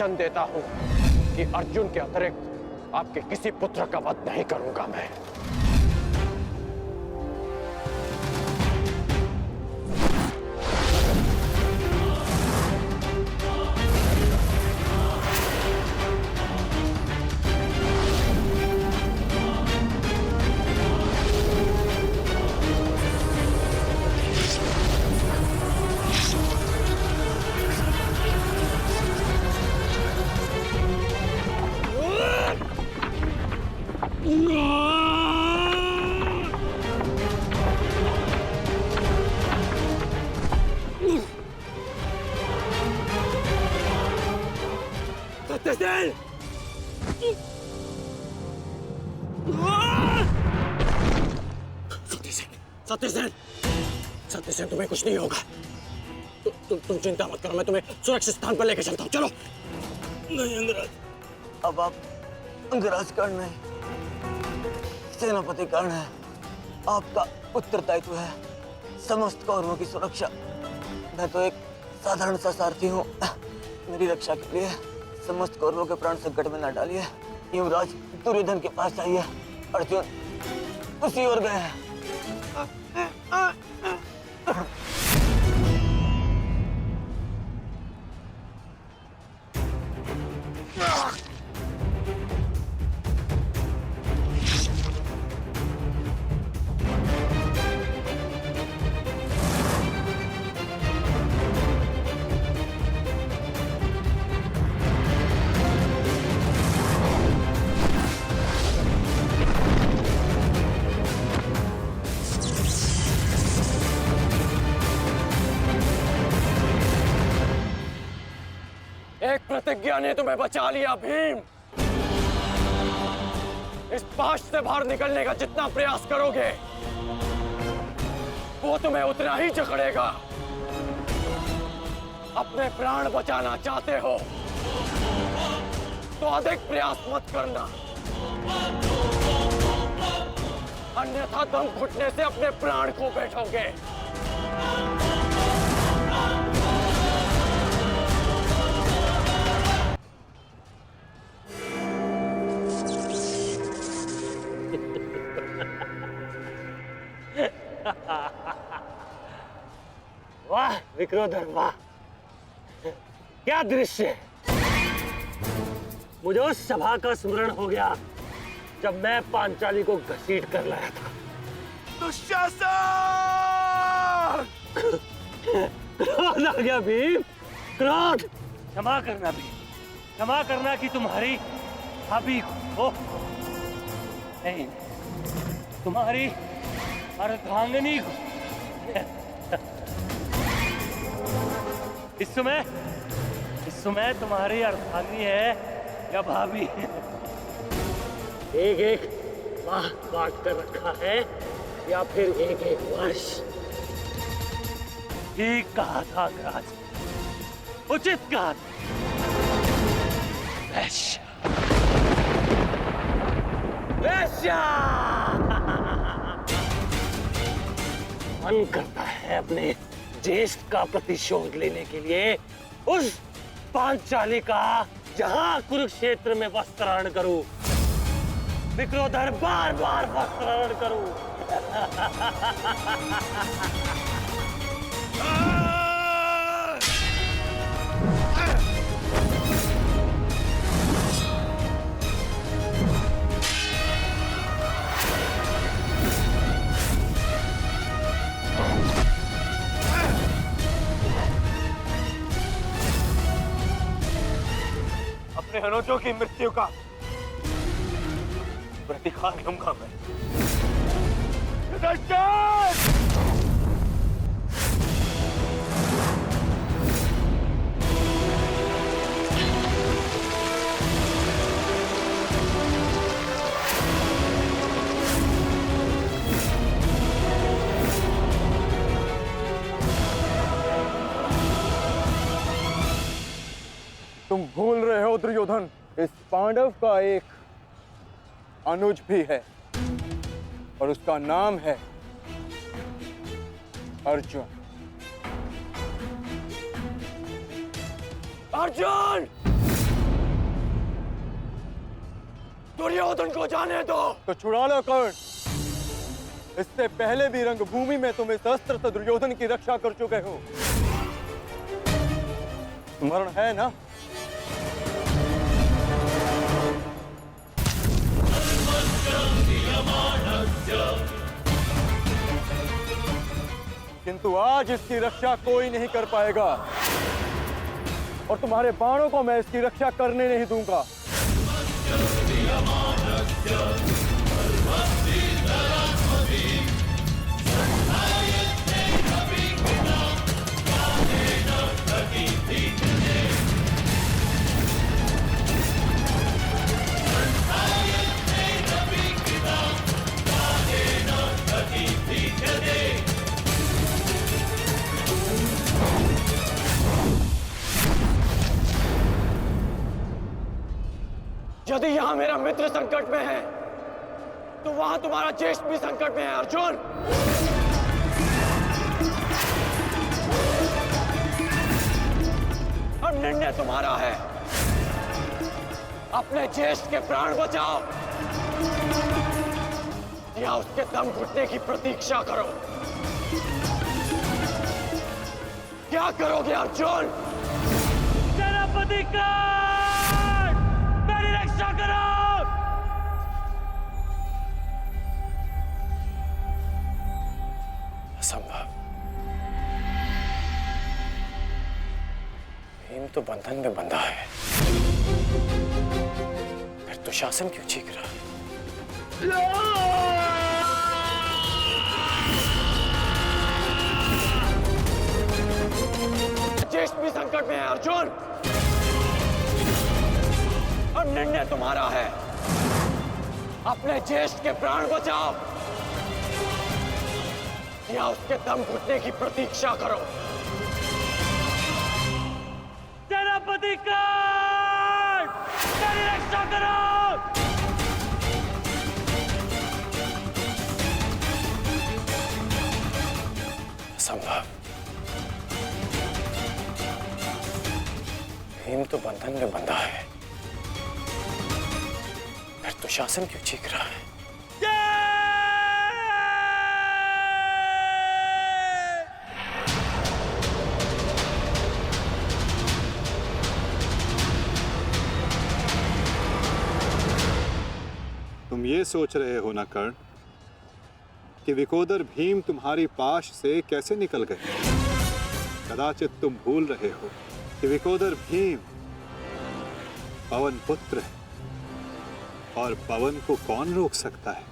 वचन देता हूं कि अर्जुन के अतिरिक्त आपके किसी पुत्र का वध नहीं करूंगा मैं। सत्यसेन! सत्यसेन! सत्यसेन, तुम्हें कुछ नहीं होगा। तुम चिंता मत करो, मैं तुम्हें सुरक्षित स्थान पर लेकर चलता हूँ। चलो। नहीं अंगराज, अब आप अंगराज कर्ण नहीं, सेनापति कर्ण है। आपका उत्तरदायित्व है समस्त कौरवों की सुरक्षा। मैं तो एक साधारण सा सारथी हूँ। मेरी रक्षा के लिए समस्त कौरवों के प्राण संकट में न डालिए। युवराज दुर्योधन के पास जाइए, अर्जुन उसी ओर गए हैं। एक प्रतिज्ञा ने तुम्हें बचा लिया भीम। इस पाश से बाहर निकलने का जितना प्रयास करोगे वो तुम्हें उतना ही जकड़ेगा। अपने प्राण बचाना चाहते हो तो अधिक प्रयास मत करना, अन्यथा दम घुटने से अपने प्राण खो बैठोगे। वाह विक्रोधर, वाह क्या दृश्य! मुझे उस सभा का स्मरण हो गया जब मैं पांचाली को घसीट कर लाया था। दुशासन! क्रोध आ गया भीम, क्रोध! क्षमा करना भीम, क्षमा करना कि तुम्हारी भाभी को नहीं, तुम्हारी अर्धांगिनी को। इस समय तुम्हारी अर्धांगिनी है या भाभी? एक एक माह काट कर रखा है या फिर एक एक वर्ष? ठीक कहा था अंगराज, उचित कहा था। वैश्य, वैश्य! मन करता है अपने ज्येष्ठ का प्रतिशोध लेने के लिए उस पांचाली का जहां कुरुक्षेत्र में वस्त्राहरण करूं, विक्रोधर बार बार वस्त्राहरण करूं। अपने अनुजों की मृत्यु का प्रतिकार लूंगा मैं। तुम भूल रहे हो दुर्योधन, इस पांडव का एक अनुज भी है और उसका नाम है अर्जुन। अर्जुन! दुर्योधन को जाने दो। तो छुड़ा लो कर्ण। इससे पहले भी रंगभूमि में तुम इस अस्त्र से दुर्योधन की रक्षा कर चुके हो। स्मरण है ना? किंतु आज इसकी रक्षा कोई नहीं कर पाएगा और तुम्हारे बाणों को मैं इसकी रक्षा करने नहीं दूंगा। यदि यहां मेरा मित्र संकट में है तो वहां तुम्हारा ज्येष्ठ भी संकट में है अर्जुन। अब निर्णय तुम्हारा है। अपने ज्येष्ठ के प्राण बचाओ या उसके दम घुटने की प्रतीक्षा करो। क्या करोगे अर्जुन? सेनापति का मेरी रक्षा करो। असंभव। भीम तो बंधन में बंधा है, फिर दुशासन क्यों चीख रहा है? ज्येष्ठ भी संकट में है अर्जुन। अब निर्णय तुम्हारा है। अपने ज्येष्ठ के प्राण बचाओ या उसके दम घुटने की प्रतीक्षा करो। सेनापति का मेरी रक्षा करो। असंभव। भीम तो बंधन में बंधा है, फिर दुशासन क्यों चीख रहा है? तुम ये सोच रहे हो ना कर्ण कि विकोदर भीम तुम्हारी पाश से कैसे निकल गए? कदाचित तुम भूल रहे हो कि विकोदर भीम पवन पुत्र है और पवन को कौन रोक सकता है?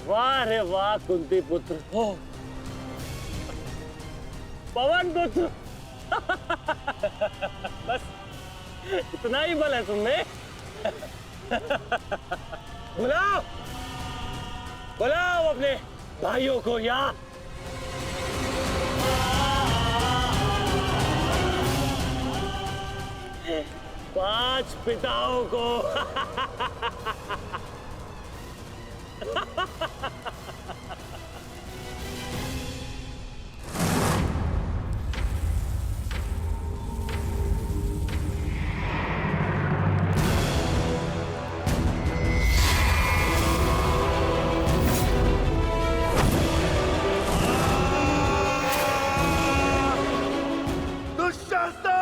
वाह रे वाह कुंती पुत्र हो, पवन पुत्र। बस इतना ही बल है तुमने। बुलाओ बुलाओ अपने भाइयों को यहाँ। पांच पिताओं को। दुशासन!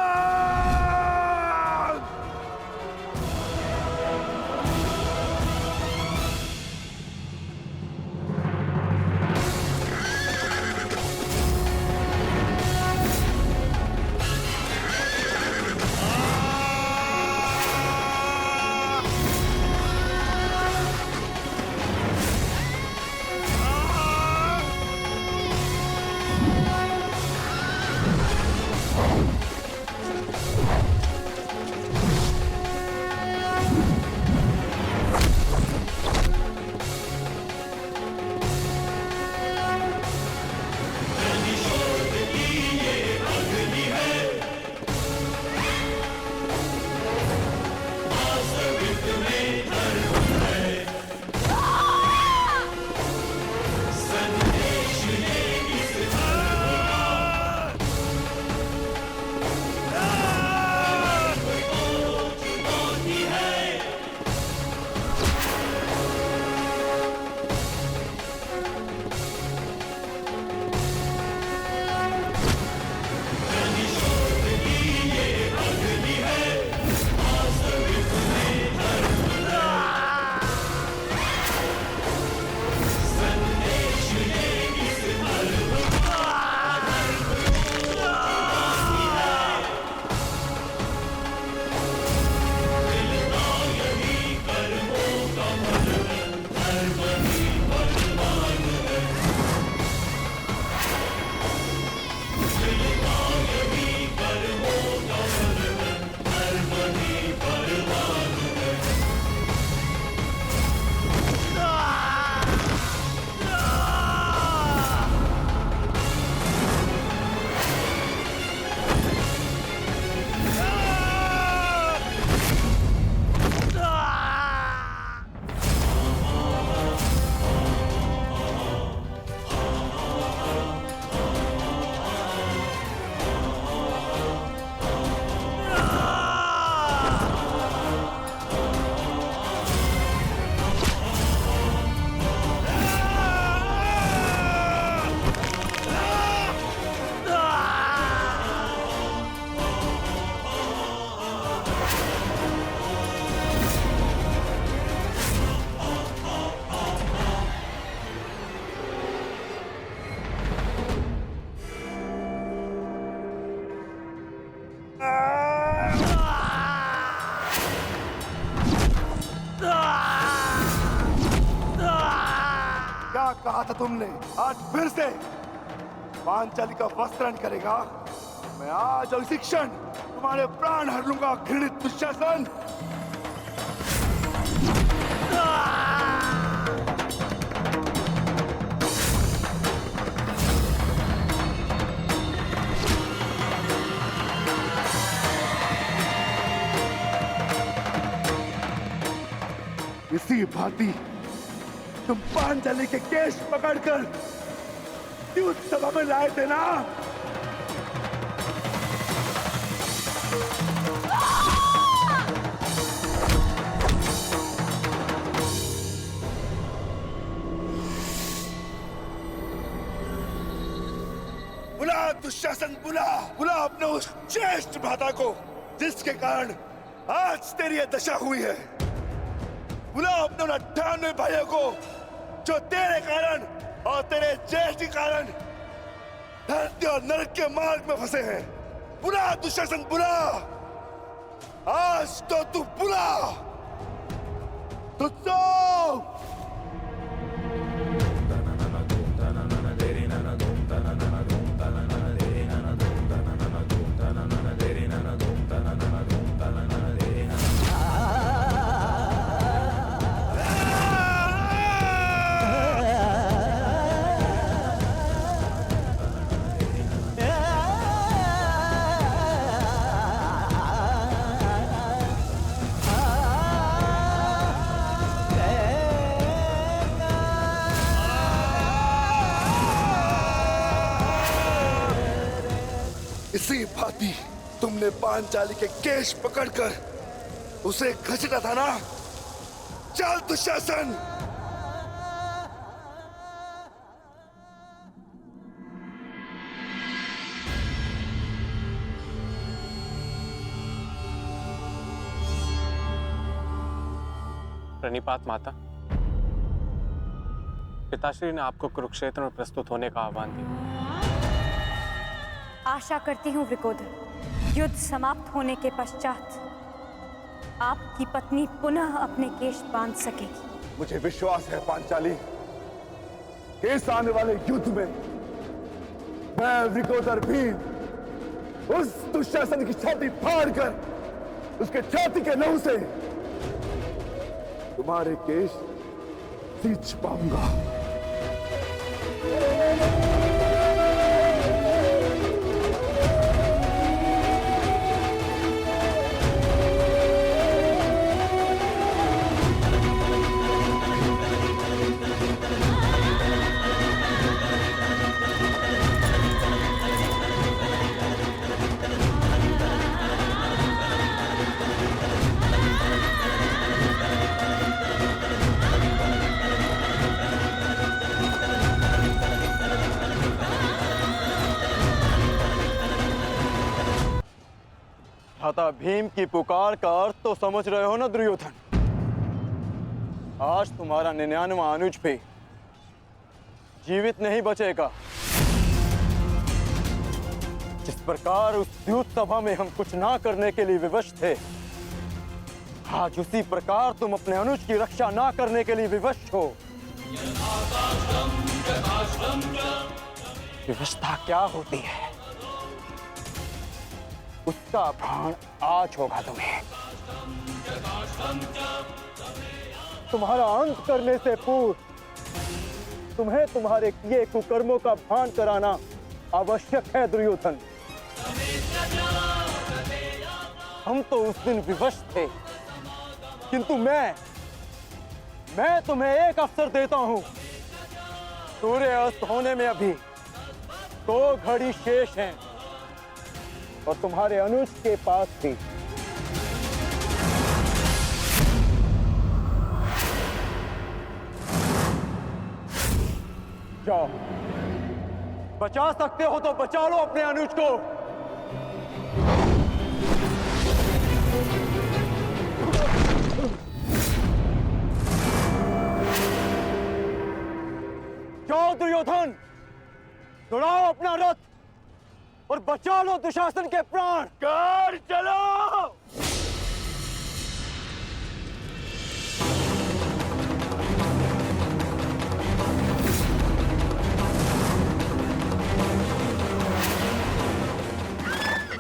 था तुमने, आज फिर से पांचाली का वस्त्रण करेगा। मैं आज और इसी क्षण तुम्हारे प्राण हर लूंगा, घृणित दुशासन। इसी भांति तुम पांचाली के केश पकड़कर द्यूत सभा में लाए थे ना। बुला दुशासन, बुला बुला अपने उस ज्येष्ठ भ्राता को जिसके कारण आज तेरी यह दशा हुई है। बुलाओ अपने उन 98 भाइयों को जो तेरे कारण और तेरे ज्येष्ठ के कारण धरती और नरक के मार्ग में फंसे हैं। बुला दुशासन, बुला, आज तो तू बुला। तुझको इसी भांति तुमने पांचाली के केश पकड़कर उसे घसीटा था ना। चल दुशासन। प्रणिपात माता, पिताश्री ने आपको कुरुक्षेत्र में प्रस्तुत होने का आह्वान दिया। आशा करती हूँ वृकोदर, युद्ध समाप्त होने के पश्चात आपकी पत्नी पुनः अपने केश बांध सकेगी। मुझे विश्वास है पांचाली कि इस आने वाले युद्ध में मैं वृकोदर भीम उस दुशासन की छाती फाड़कर उसके छाती के लहू से तुम्हारे केश सींच पाऊंगा। भ्राता भीम की पुकार का अर्थ तो समझ रहे हो ना दुर्योधन। आज तुम्हारा 99वां अनुज भी जीवित नहीं बचेगा। जिस प्रकार उस द्यूत सभा में हम कुछ ना करने के लिए विवश थे, आज उसी प्रकार तुम अपने अनुज की रक्षा ना करने के लिए विवश हो। विवशता क्या होती है, उसका भान आज होगा तुम्हें। तुम्हारा अंत करने से पूर्व तुम्हें तुम्हारे किए कुकर्मों का भान कराना आवश्यक है दुर्योधन। हम तो उस दिन विवश थे, किंतु मैं तुम्हें एक अवसर देता हूं। सूर्य अस्त होने में अभी 2 घड़ी शेष हैं और तुम्हारे अनुज के पास भी। जाओ, बचा सकते हो तो बचा लो अपने अनुज को। जाओ दुर्योधन, दौड़ाओ अपना रथ और बचा लो दुशासन के प्राण। कर चलो।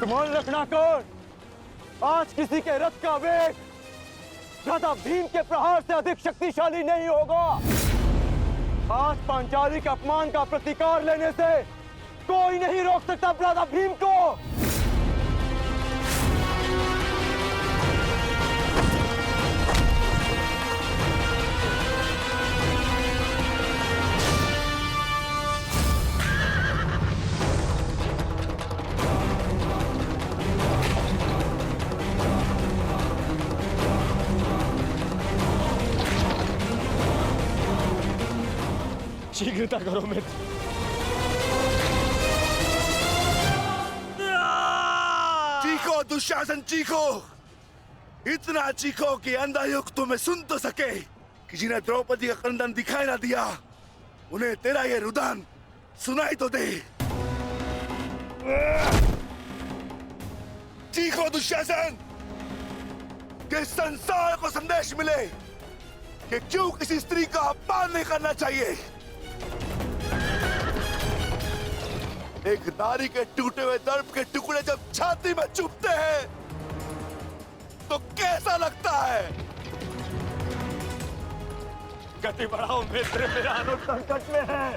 वर्तमान रखना कौन, आज किसी के रथ का वेग भ्राता भीम के प्रहार से अधिक शक्तिशाली नहीं होगा। आज पांचाली के अपमान का प्रतिकार लेने से कोई नहीं रोक सकता भ्राता भीम को। शीघ्रता करो मित्र। चीखो दुशासन चीखो, इतना चीखो कि अंधा युग तुम्हें सुन तो सके कि जिन्हें द्रौपदी का क्रंदन दिखाई ना दिया उन्हें तेरा ये रुदन सुनाई तो दे। चीखो दुशासन कि संसार को संदेश मिले कि क्यों किसी स्त्री का अपमान नहीं करना चाहिए। एक नारी के टूटे हुए दर्प के टुकड़े जब छाती में चुभते हैं तो कैसा लगता है। गति बढ़ाओ मित्र, मेरा अनुज संकट में है।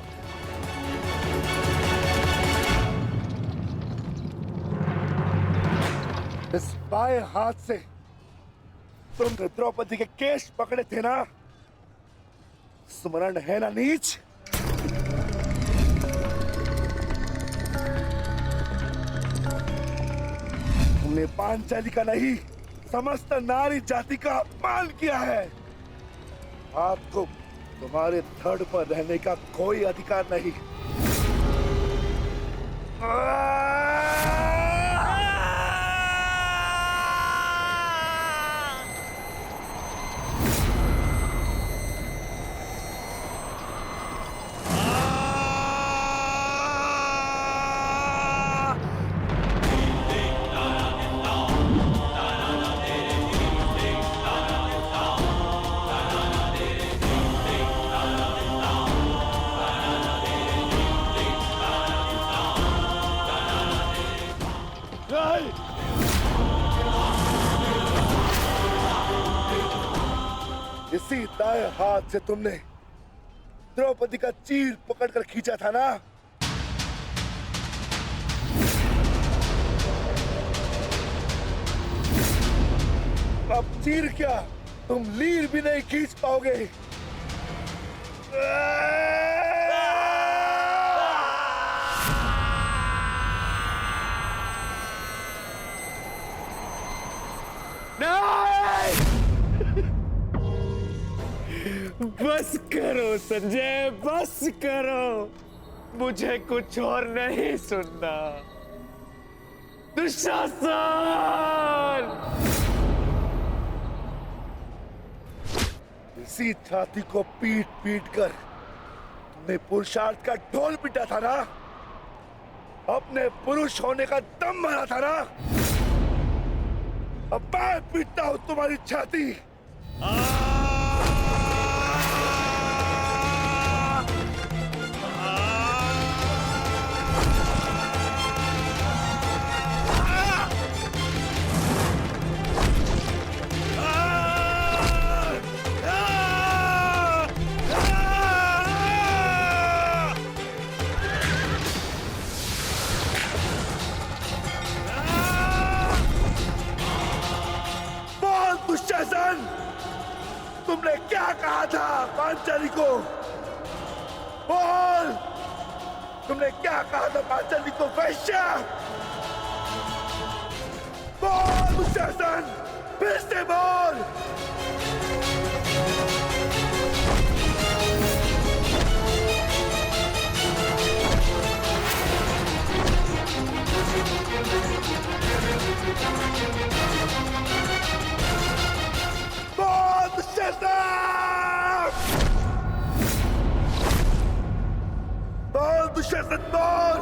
इस बाएं हाथ से तुमने द्रौपदी के केश पकड़े थे ना, स्मरण है ना नीच। तुमने पांचाली का नहीं समस्त नारी जाति का अपमान किया है। आपको तुम्हारे धड़ पर रहने का कोई अधिकार नहीं। इसी दाएं हाथ से तुमने द्रौपदी का चीर पकड़कर खींचा था ना। अब चीर क्या, तुम लीर भी नहीं खींच पाओगे। बस करो संजय, बस करो, मुझे कुछ और नहीं सुनना। दुशासन! इसी छाती को पीट पीट कर तुमने पुरुषार्थ का ढोल पीटा था ना, अपने पुरुष होने का दम भरा था ना। अब मैं पीटता हूं तुम्हारी छाती। दुशासन, तुमने क्या कहा था पांचाली को? बोल, तुमने क्या कहा था पांचाली को? वैश्या! बोल दुशासन, फिर से बोल। बोल दुशासन, बोल।